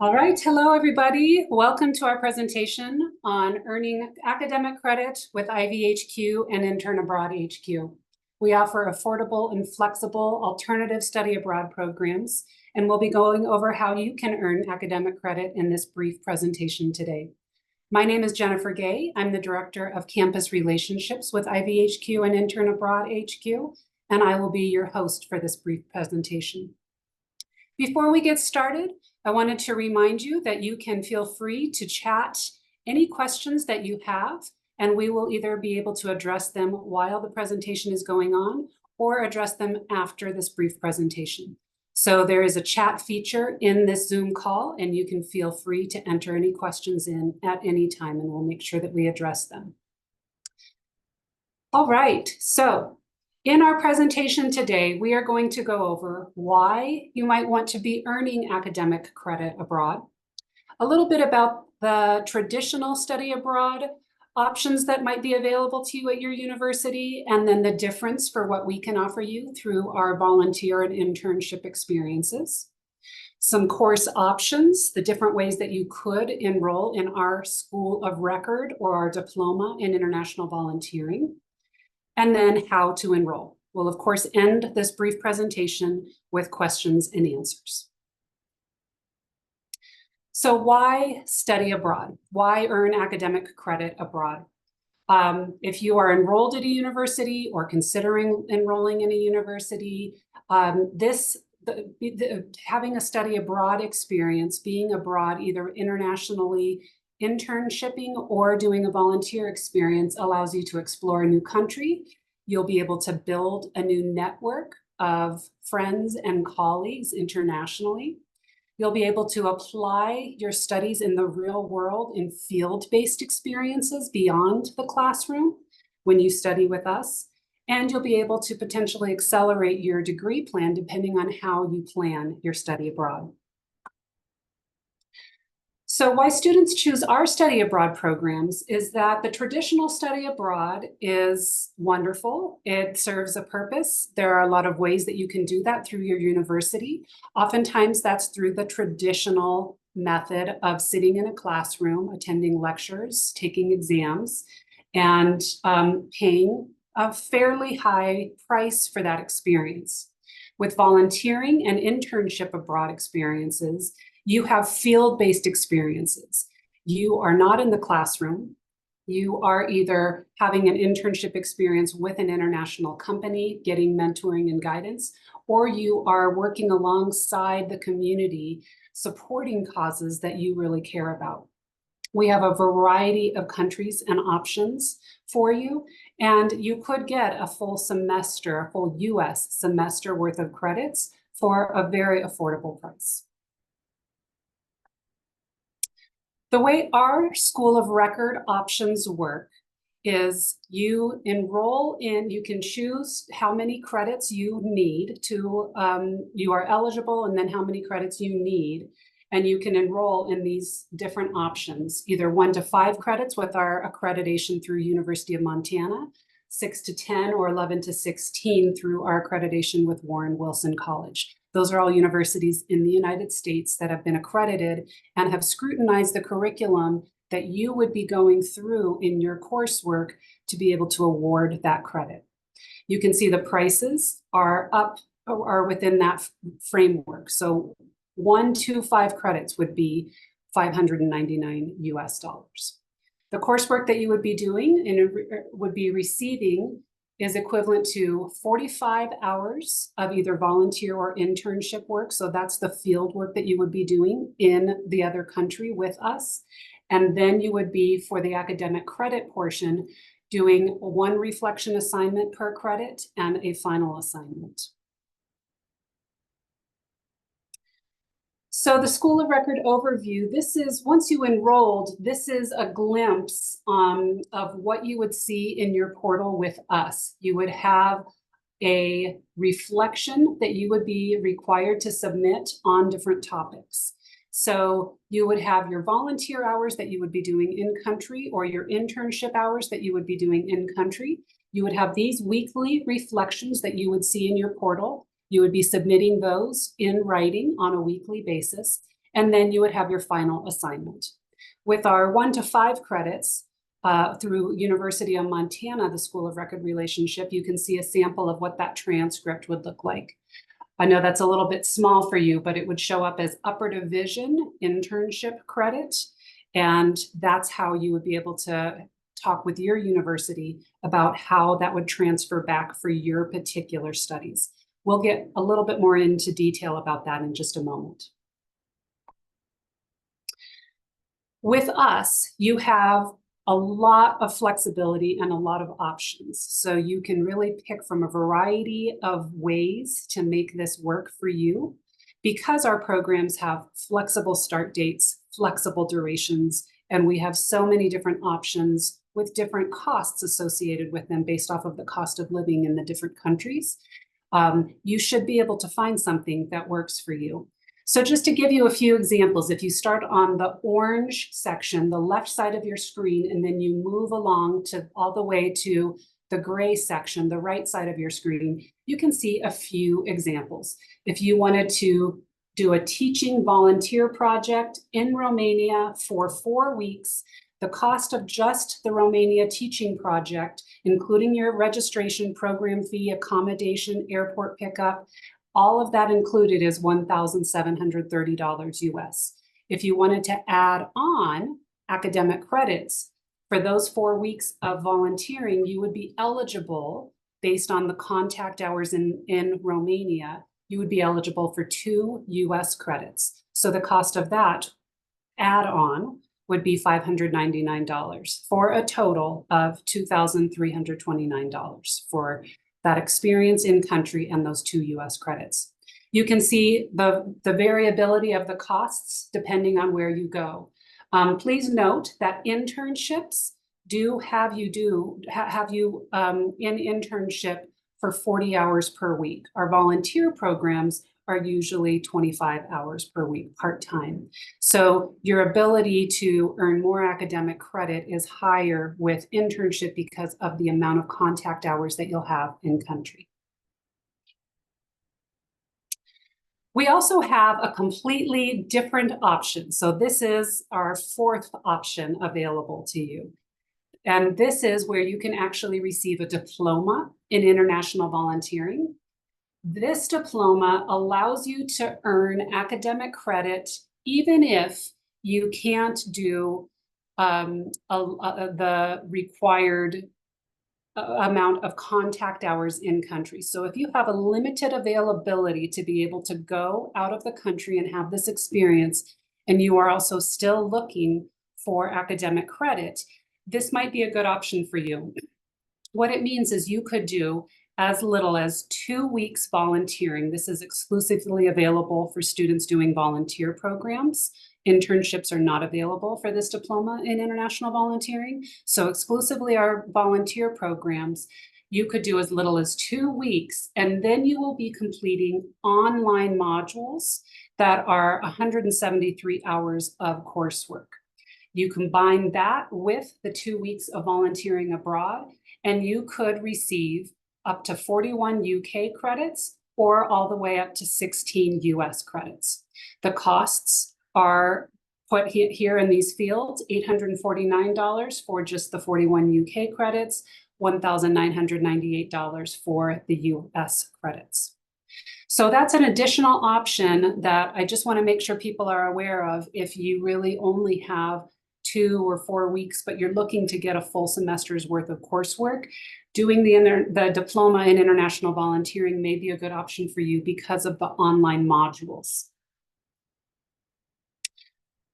All right, hello everybody. Welcome to our presentation on earning academic credit with IVHQ and Intern Abroad HQ. We offer affordable and flexible alternative study abroad programs, and we'll be going over how you can earn academic credit in this brief presentation today. My name is Jennifer Gay. I'm the Director of Campus Relationships with IVHQ and Intern Abroad HQ, and I will be your host for this brief presentation. Before we get started, I wanted to remind you that you can feel free to chat any questions that you have, and we will either be able to address them while the presentation is going on or address them after this brief presentation. So there is a chat feature in this Zoom call, and you can feel free to enter any questions in at any time, and we'll make sure that we address them. All right, so in our presentation today, we are going to go over why you might want to be earning academic credit abroad, a little bit about the traditional study abroad options that might be available to you at your university, and then the difference for what we can offer you through our volunteer and internship experiences. Some course options, the different ways that you could enroll in our School of Record or our Diploma in International Volunteering, and then how to enroll. We'll, of course, end this brief presentation with questions and answers. So why study abroad? Why earn academic credit abroad? If you are enrolled at a university or considering enrolling in a university, having a study abroad experience, being abroad either internationally, internshipping, or doing a volunteer experience allows you to explore a new country. You'll be able to build a new network of friends and colleagues internationally. You'll be able to apply your studies in the real world in field-based experiences beyond the classroom when you study with us. And you'll be able to potentially accelerate your degree plan depending on how you plan your study abroad. So why students choose our study abroad programs is that the traditional study abroad is wonderful. It serves a purpose. There are a lot of ways that you can do that through your university. Oftentimes that's through the traditional method of sitting in a classroom, attending lectures, taking exams, and paying a fairly high price for that experience. With volunteering and internship abroad experiences, you have field-based experiences. You are not in the classroom. You are either having an internship experience with an international company, getting mentoring and guidance, or you are working alongside the community, supporting causes that you really care about. We have a variety of countries and options for you, and you could get a full semester, a full US semester worth of credits for a very affordable price. The way our School of Record options work is you enroll in, you can choose how many credits you need to, you are eligible, and then how many credits you need. And you can enroll in these different options, either 1 to 5 credits with our accreditation through University of Montana, 6 to 10 or 11 to 16 through our accreditation with Warren Wilson College. Those are all universities in the United States that have been accredited and have scrutinized the curriculum that you would be going through in your coursework to be able to award that credit. You can see the prices are within that framework. So 1 to 5 credits would be $599 US. The coursework that you would be doing and would be receiving is equivalent to 45 hours of either volunteer or internship work. So that's the field work that you would be doing in the other country with us. And then you would be, for the academic credit portion, doing 1 reflection assignment per credit and a final assignment. So the School of Record overview, this is, once you enrolled, this is a glimpse of what you would see in your portal with us. You would have a reflection that you would be required to submit on different topics. So you would have your volunteer hours that you would be doing in country, or your internship hours that you would be doing in country. You would have these weekly reflections that you would see in your portal. You would be submitting those in writing on a weekly basis. and then you would have your final assignment. With our 1 to 5 credits, through University of Montana, the School of Record Relationship, you can see a sample of what that transcript would look like. I know that's a little bit small for you, but it would show up as upper division internship credit. And that's how you would be able to talk with your university about how that would transfer back for your particular studies. We'll get a little bit more into detail about that in just a moment. With us, you have a lot of flexibility and a lot of options. So you can really pick from a variety of ways to make this work for you. Because our programs have flexible start dates, flexible durations, and we have so many different options with different costs associated with them based off of the cost of living in the different countries, you should be able to find something that works for you. So just to give you a few examples, if you start on the orange section, the left side of your screen, and then you move along to all the way to the gray section, the right side of your screen, you can see a few examples. If you wanted to do a teaching volunteer project in Romania for 4 weeks, the cost of just the Romania teaching project, including your registration, program fee, accommodation, airport pickup, all of that included is $1,730 US. If you wanted to add on academic credits for those 4 weeks of volunteering, you would be eligible based on the contact hours in Romania, you would be eligible for 2 US credits. So the cost of that add-on would be $599 for a total of $2,329 for that experience in country and those 2 US credits. You can see the variability of the costs depending on where you go. Please note that internships do have you in internship for 40 hours per week. Our volunteer programs are usually 25 hours per week, part-time. So your ability to earn more academic credit is higher with internship because of the amount of contact hours that you'll have in country. We also have a completely different option. So this is our 4th option available to you. And this is where you can actually receive a diploma in international volunteering. This diploma allows you to earn academic credit even if you can't do the required amount of contact hours in country. So if you have a limited availability to be able to go out of the country and have this experience, and you are also still looking for academic credit, this might be a good option for you. What it means is you could do as little as 2 weeks volunteering. This is exclusively available for students doing volunteer programs. Internships are not available for this diploma in international volunteering. So exclusively our volunteer programs, you could do as little as 2 weeks, and then you will be completing online modules that are 173 hours of coursework. You combine that with the 2 weeks of volunteering abroad, and you could receive up to 41 UK credits or all the way up to 16 US credits. The costs are put here in these fields: $849 for just the 41 UK credits, $1,998 for the US credits. So that's an additional option that I just want to make sure people are aware of if you really only have 2 or 4 weeks, but you're looking to get a full semester's worth of coursework. Doing the diploma in international volunteering may be a good option for you because of the online modules.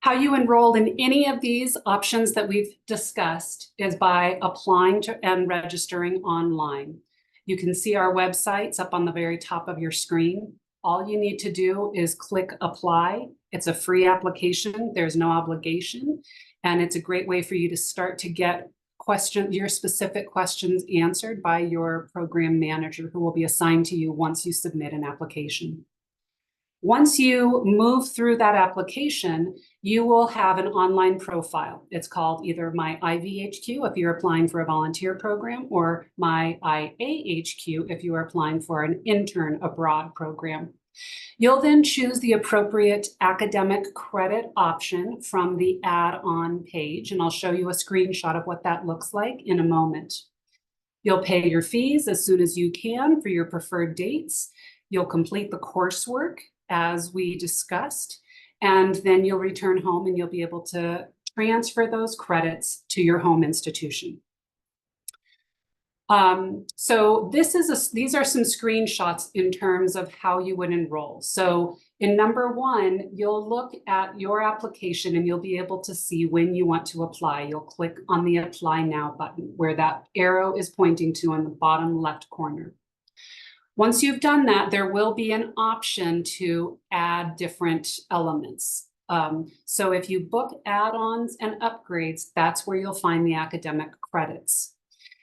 How you enroll in any of these options that we've discussed is by applying to and registering online. You can see our websites up on the very top of your screen. All you need to do is click apply. It's a free application. There's no obligation. And it's a great way for you to start to get your specific questions answered by your program manager, who will be assigned to you once you submit an application. Once you move through that application, you will have an online profile. It's called either My IVHQ if you're applying for a volunteer program, or My IAHQ if you are applying for an Intern Abroad program. You'll then choose the appropriate academic credit option from the add-on page, and I'll show you a screenshot of what that looks like in a moment. You'll pay your fees as soon as you can for your preferred dates. You'll complete the coursework as we discussed, and then you'll return home and you'll be able to transfer those credits to your home institution. So these are some screenshots in terms of how you would enroll. So in number one, you'll look at your application and you'll be able to see when you want to apply. You'll click on the Apply Now button where that arrow is pointing to on the bottom left corner. Once you've done that, there will be an option to add different elements. So if you book add-ons and upgrades, that's where you'll find the academic credits.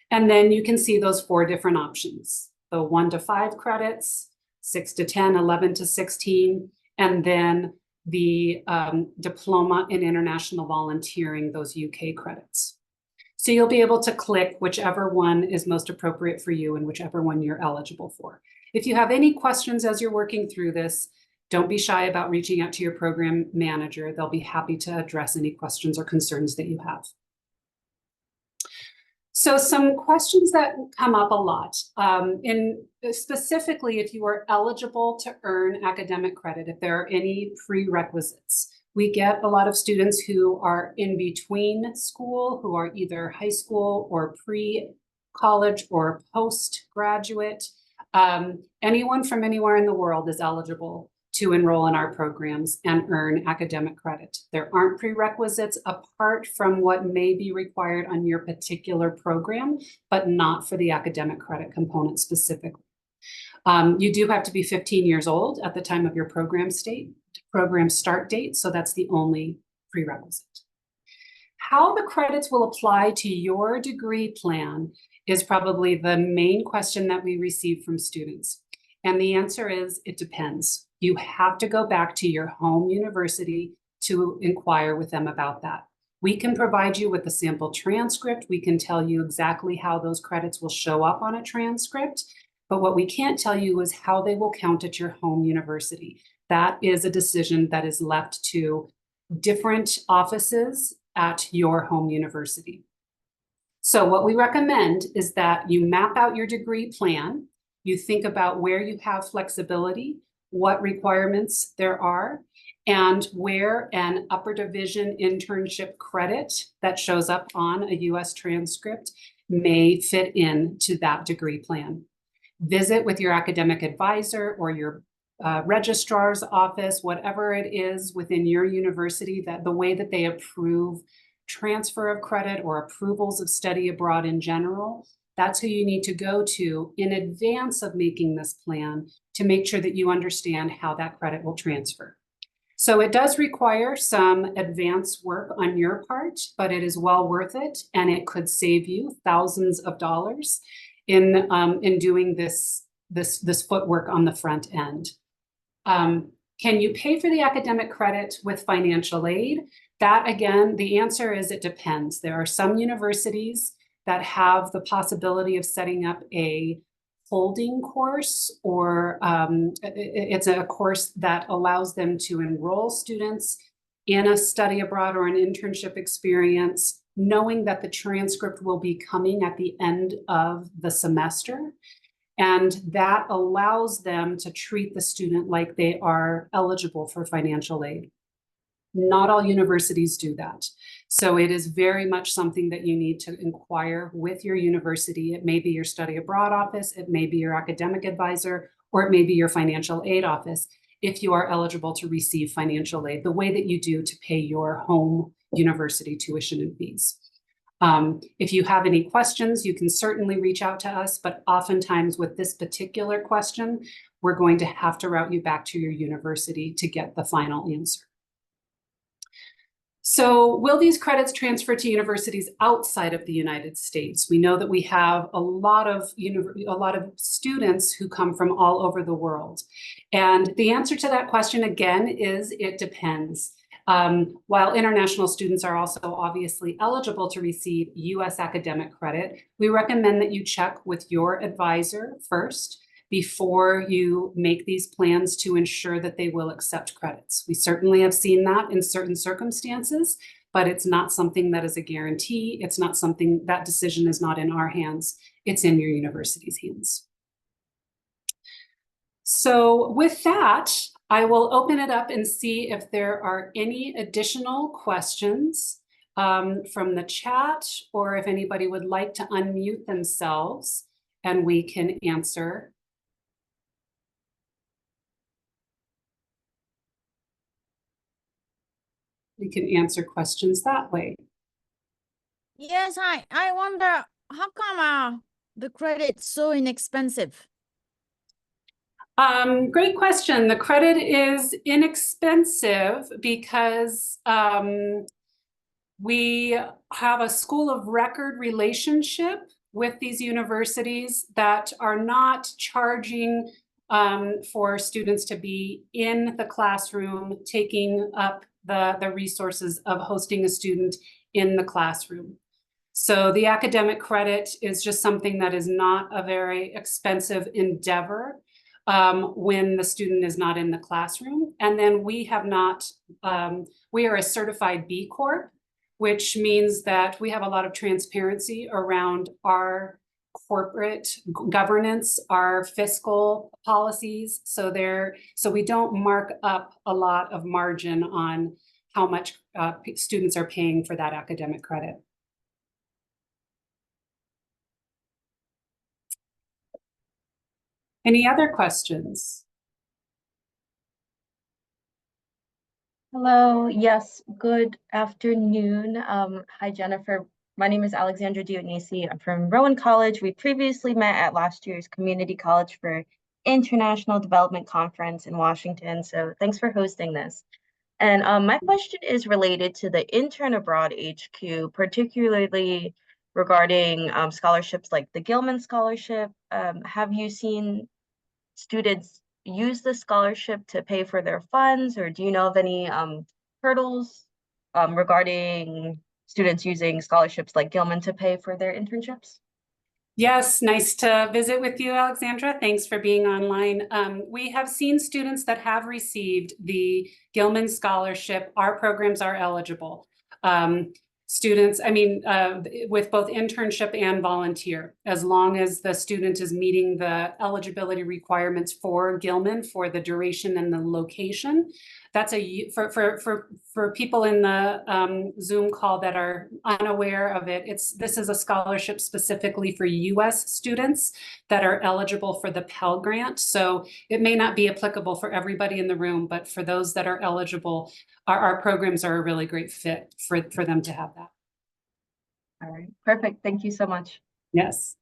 And then you can see those 4 different options, the 1 to 5 credits, 6 to 10, 11 to 16, and then the diploma in international volunteering, those UK credits. So you'll be able to click whichever one is most appropriate for you and whichever one you're eligible for. If you have any questions as you're working through this, don't be shy about reaching out to your program manager. They'll be happy to address any questions or concerns that you have. So some questions that come up a lot, specifically if you are eligible to earn academic credit, if there are any prerequisites. We get a lot of students who are in between school, who are either high school or pre-college or postgraduate. Anyone from anywhere in the world is eligible to enroll in our programs and earn academic credit. There aren't prerequisites apart from what may be required on your particular program, but not for the academic credit component specifically. You do have to be 15 years old at the time of your program start date, so that's the only prerequisite. How the credits will apply to your degree plan is probably the main question that we receive from students. And the answer is, it depends. You have to go back to your home university to inquire with them about that. We can provide you with a sample transcript. We can tell you exactly how those credits will show up on a transcript. But what we can't tell you is how they will count at your home university. That is a decision that is left to different offices at your home university. So what we recommend is that you map out your degree plan. You think about where you have flexibility, what requirements there are, and where an upper division internship credit that shows up on a US transcript may fit into that degree plan. Visit with your academic advisor or your registrar's office, whatever it is within your university, that the way that they approve transfer of credit or approvals of study abroad in general. That's who you need to go to in advance of making this plan to make sure that you understand how that credit will transfer. So it does require some advance work on your part, but it is well worth it, and it could save you thousands of dollars in doing this footwork on the front end. Can you pay for the academic credit with financial aid? That, again, the answer is it depends. There are some universities that have the possibility of setting up a holding course, or it's a course that allows them to enroll students in a study abroad or an internship experience, knowing that the transcript will be coming at the end of the semester. And that allows them to treat the student like they are eligible for financial aid. Not all universities do that. So it is very much something that you need to inquire with your university. It may be your study abroad office, it may be your academic advisor, or it may be your financial aid office if you are eligible to receive financial aid, the way that you do to pay your home university tuition and fees. If you have any questions, you can certainly reach out to us, but oftentimes with this particular question, we're going to have to route you back to your university to get the final answer. So will these credits transfer to universities outside of the United States? We know that we have a lot of students who come from all over the world. And the answer to that question, again, is it depends. While international students are also obviously eligible to receive US academic credit, we recommend that you check with your advisor first before you make these plans to ensure that they will accept credits. We certainly have seen that in certain circumstances, but it's not something that is a guarantee. It's not something, that decision is not in our hands. It's in your university's hands. So with that, I will open it up and see if there are any additional questions from the chat, or if anybody would like to unmute themselves and we can answer. We can answer questions that way. Yes, I wonder, how come the credit's so inexpensive? Great question. The credit is inexpensive because we have a school of record relationship with these universities that are not charging for students to be in the classroom, taking up the resources of hosting a student in the classroom. So the academic credit is just something that is not a very expensive endeavor when the student is not in the classroom. And then we have not, we are a certified B Corp, which means that we have a lot of transparency around our corporate governance, our fiscal policies. So we don't mark up a lot of margin on how much students are paying for that academic credit. Any other questions? Hello, yes, good afternoon. Hi, Jennifer. My name is Alexandra Dionisi. I'm from Rowan College. We previously met at last year's Community College for International Development Conference in Washington. So thanks for hosting this. And my question is related to the Intern Abroad HQ, particularly regarding scholarships like the Gilman Scholarship. Have you seen students use the scholarship to pay for their funds, or do you know of any hurdles regarding students using scholarships like Gilman to pay for their internships? Yes, nice to visit with you, Alexandra. Thanks for being online. We have seen students that have received the Gilman Scholarship. Our programs are eligible. Students, with both internship and volunteer, as long as the student is meeting the eligibility requirements for Gilman for the duration and the location. That's for people in the Zoom call that are unaware of it. This is a scholarship specifically for U.S. students that are eligible for the Pell Grant. So it may not be applicable for everybody in the room, but for those that are eligible, our programs are a really great fit for them to have that. All right, perfect. Thank you so much. Yes.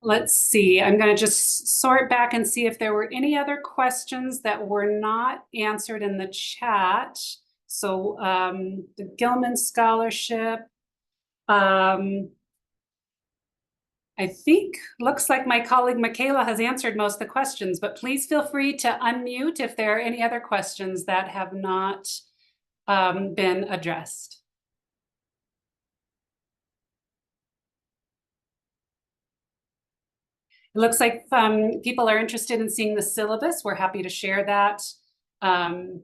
Let's see, I'm going to just sort back and see if there were any other questions that were not answered in the chat. So the Gilman Scholarship, I think, looks like my colleague Michaela has answered most of the questions, but please feel free to unmute if there are any other questions that have not been addressed. It looks like people are interested in seeing the syllabus. We're happy to share that. And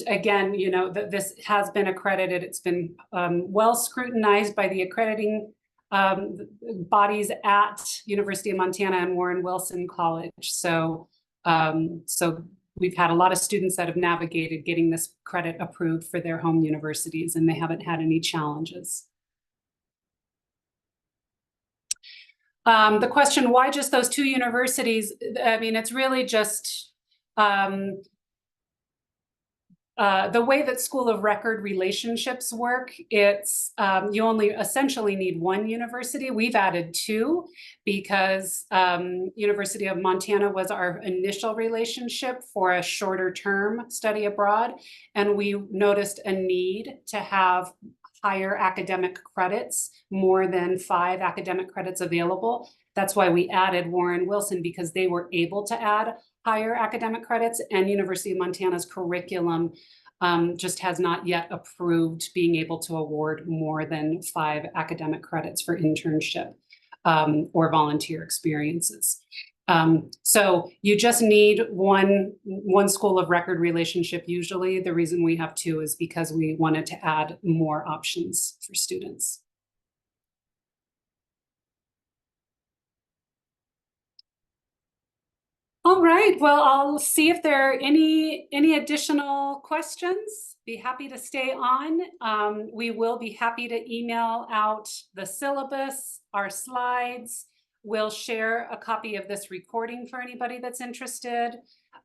again, you know, this has been accredited. It's been well scrutinized by the accrediting bodies at University of Montana and Warren Wilson College. So, so we've had a lot of students that have navigated getting this credit approved for their home universities, and they haven't had any challenges. The question, why just those two universities? I mean, it's really just the way that School of Record relationships work. It's you only essentially need one university. We've added two because University of Montana was our initial relationship for a shorter term study abroad. And we noticed a need to have higher academic credits, more than 5 academic credits available. That's why we added Warren Wilson, because they were able to add higher academic credits, and University of Montana's curriculum just has not yet approved being able to award more than 5 academic credits for internship or volunteer experiences. So you just need one school of record relationship. Usually the reason we have 2 is because we wanted to add more options for students. All right, well, I'll see if there are any additional questions. Be happy to stay on. We will be happy to email out the syllabus, our slides. We'll share a copy of this recording for anybody that's interested.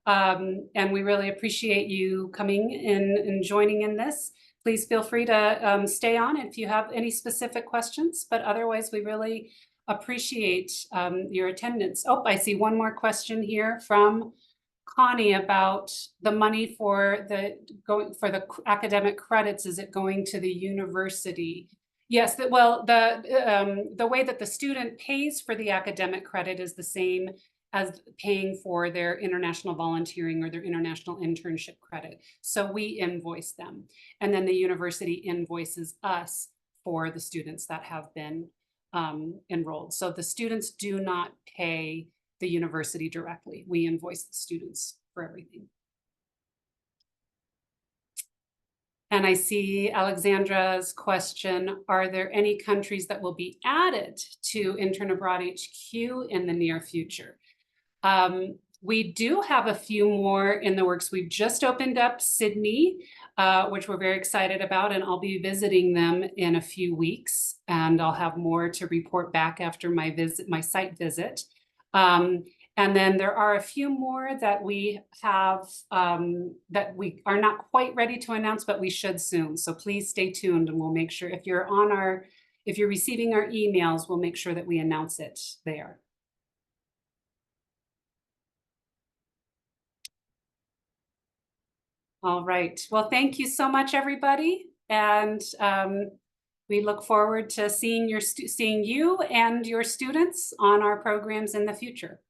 And we really appreciate you coming in and joining in this. Please feel free to stay on if you have any specific questions, but otherwise we really appreciate your attendance. Oh, I see one more question here from Connie about the money for the academic credits. Is it going to the university? Yes, well, the way that the student pays for the academic credit is the same as paying for their international volunteering or their international internship credit. So we invoice them, and then the university invoices us for the students that have been enrolled. So the students do not pay the university directly. We invoice the students for everything. And I see Alexandra's question, are there any countries that will be added to Intern Abroad HQ in the near future? We do have a few more in the works. We've just opened up Sydney, which we're very excited about, and I'll be visiting them in a few weeks, and I'll have more to report back after my site visit. And then there are a few more that we have that we are not quite ready to announce, but we should soon. So please stay tuned, and we'll make sure if you're receiving our emails, we'll make sure that we announce it there. All right. Well, thank you so much, everybody. And we look forward to seeing you and your students on our programs in the future.